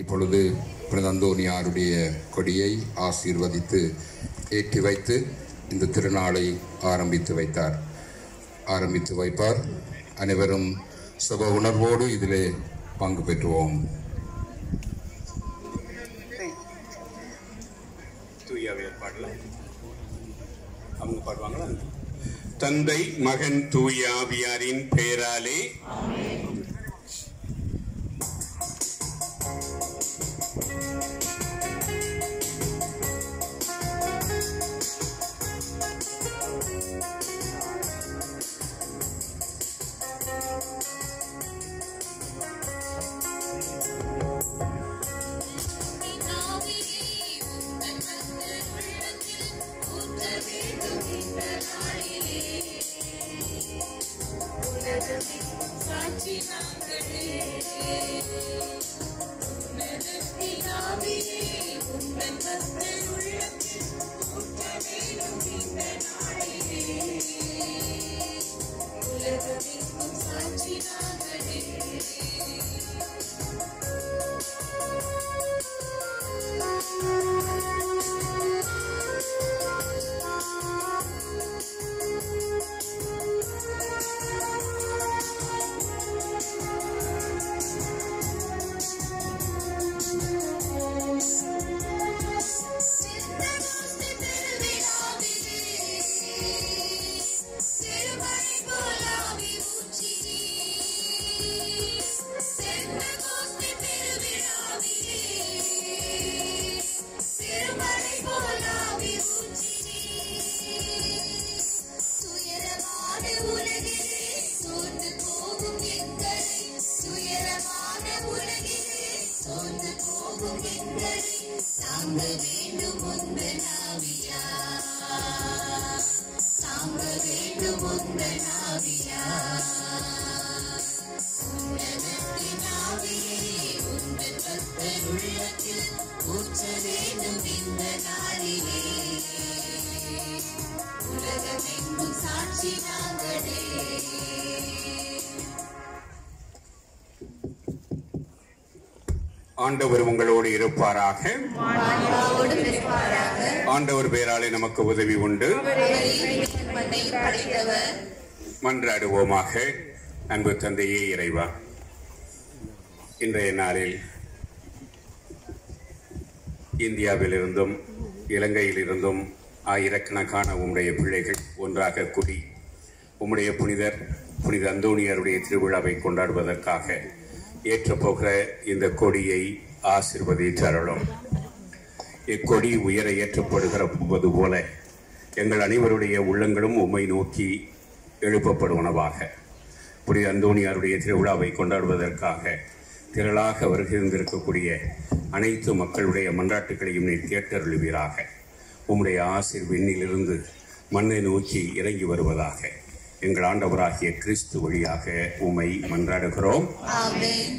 இப்பொழுது புனித அந்தோனியாருடைய கொடியை ஆசீர்வதித்து ஏற்றி வைத்து இந்த திருநாளை ஆரம்பித்து வைப்பார். அனைவரும் சுப உணர்வோடு இதிலே பங்கு பெற்றுவோம். அவங்க பாடுவாங்களா? தந்தை மகன் தூய ஆவியாரின் பெயராலே ஆண்டவர் உங்களோடு இருப்பாராக. ஆண்டவர் பெயராலே நமக்கு உதவி உண்டு. மன்றாடுவோமாக. அன்பு தந்தையே இறைவா, இன்றைய நாளில் இந்தியாவிலிருந்தும் இலங்கையிலிருந்தும் ஆயிரக்கணக்கான உம்முடைய பிள்ளைகள் ஒன்றாக கூடி உம்முடைய புனித அந்தோனியாருடைய திருவிழாவை கொண்டாடுவதற்காக ஏற்றப்போகிற இந்த கொடியை ஆசீர்வதித்தருளும். இக்கொடி உயர ஏற்றப்படுகிறது போல எங்கள் அனைவருடைய உள்ளங்களும் உம்மை நோக்கி எழுப்பப்படுவனவாக. புனித அந்தோனியாருடைய திருவிழாவை கொண்டாடுவதற்காக திரளாக வருகின்றிருக்கக்கூடிய அனைத்து மக்களுடைய மன்றாட்டுகளையும் நீர் கேட்டருளுவீராக. உம்முடைய ஆசீர் விண்ணிலிருந்து மண்ணை நோக்கி இறங்கி வருவதாக எங்கள் ஆண்டவராகிய கிறிஸ்து வழியாக உம்மை மன்றாடுகிறோம். ஆமென்.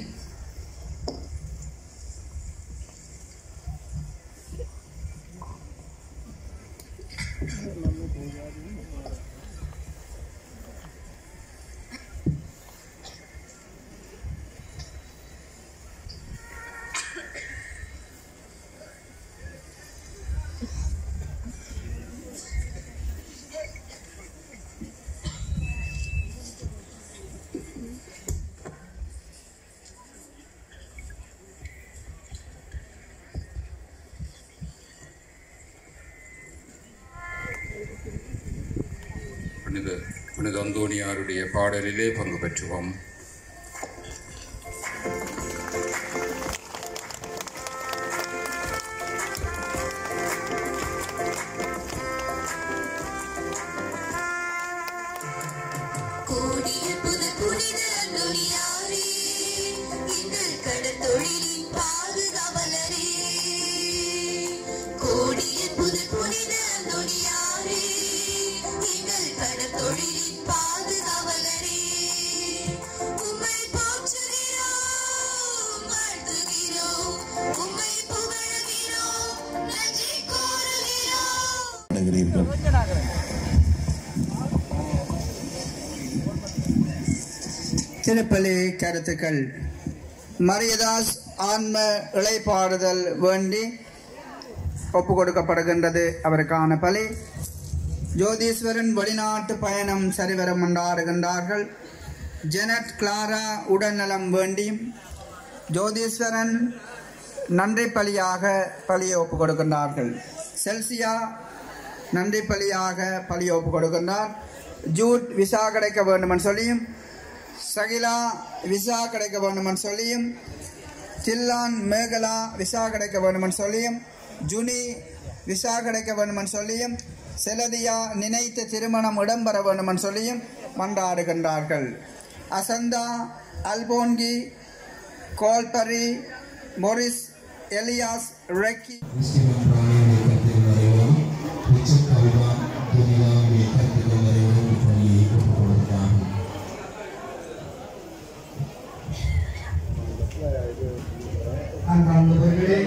புனித அந்தோனியாருடைய பாடலிலே பங்கு பெற்றுவோம். திருப்பலி கருத்துக்கள். மரியதாஸ் ஆன்ம இளைப்பாறுதல் வேண்டி ஒப்பு கொடுக்கப்படுகின்றது. அவருக்கான பலி. ஜோதீஸ்வரன் வெளிநாட்டு பயணம் சரிவர கொண்டாடுகின்றார்கள். ஜெனட் கிளாரா உடல்நலம் வேண்டி ஜோதீஸ்வரன் நன்றி பலியாக பலியை ஒப்பு கொடுக்கின்றார்கள். செல்சியா நன்றி பலியாக பலியை ஒப்பு கொடுக்கின்றார். ஜூட் விசா கிடைக்க வேண்டுமென்று சொல்லியும், சகிலா விசா கிடைக்க வேண்டுமென்று சொல்லியும், தில்லான் மேகலா விசா கிடைக்க வேண்டுமென்று சொல்லியும், ஜுனி விசா கிடைக்க வேண்டுமென்று சொல்லியும், செலதியா நினைத்த திருமணம் இடம்பெற வேண்டுமென்று சொல்லியும் மன்றாடுகின்றார்கள். அசந்தா, அல்போன்கி, கோல்பரி, மொரிஸ், எலியாஸ், ரெக்கி அன்பார்ந்தவர்களே,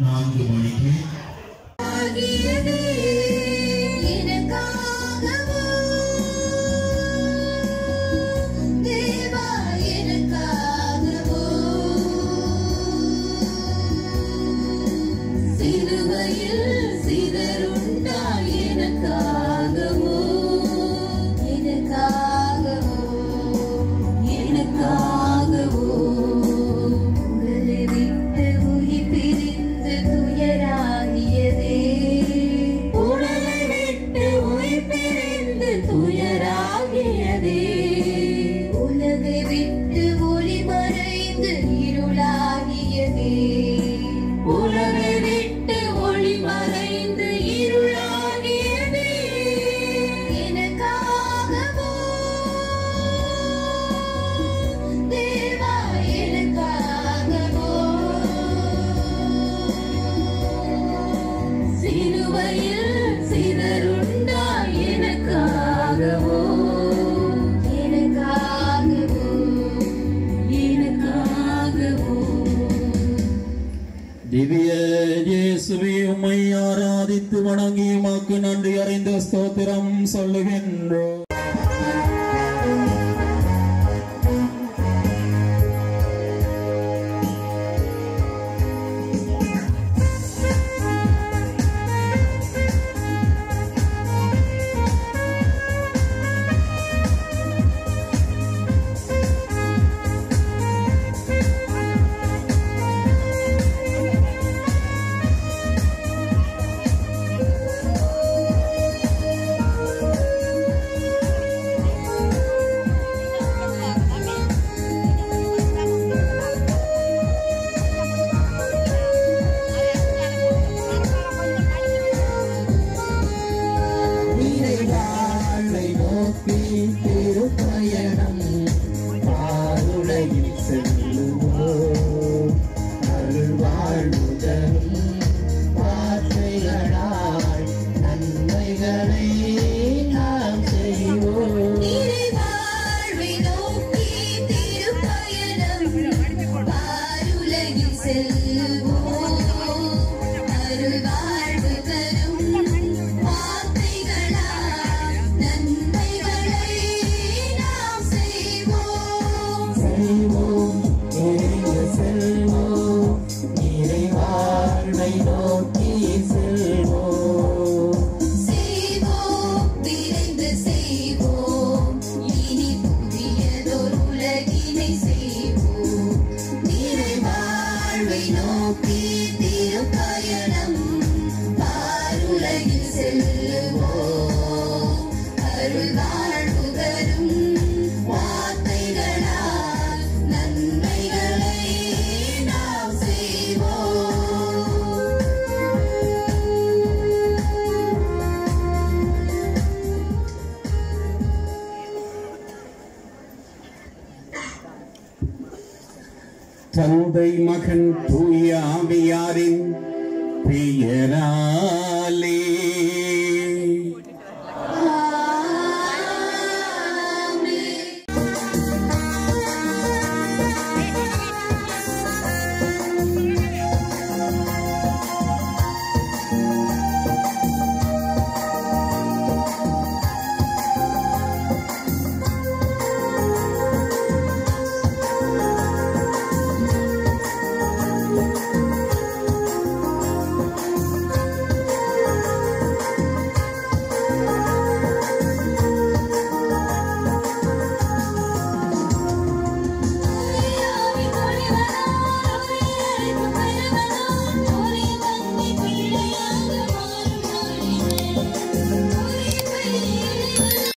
4 மணிக்கு திவ்ய இயேசுவே, உம்மை ஆராதித்து வணங்கி உமக்கு நன்றி அறிந்த ஸ்தோத்திரம் சொல்லுகின்றோம். வாழ்வை நோக்கி திருப்பயணம் பாருலகில் செல்லுவோம். அருள் வாழ்வு தரும் வார்த்தைகளால் நன்மைகளை நாம் செய்வோம். தந்தை மகன் தூய ஆவியாரின் பெயராலே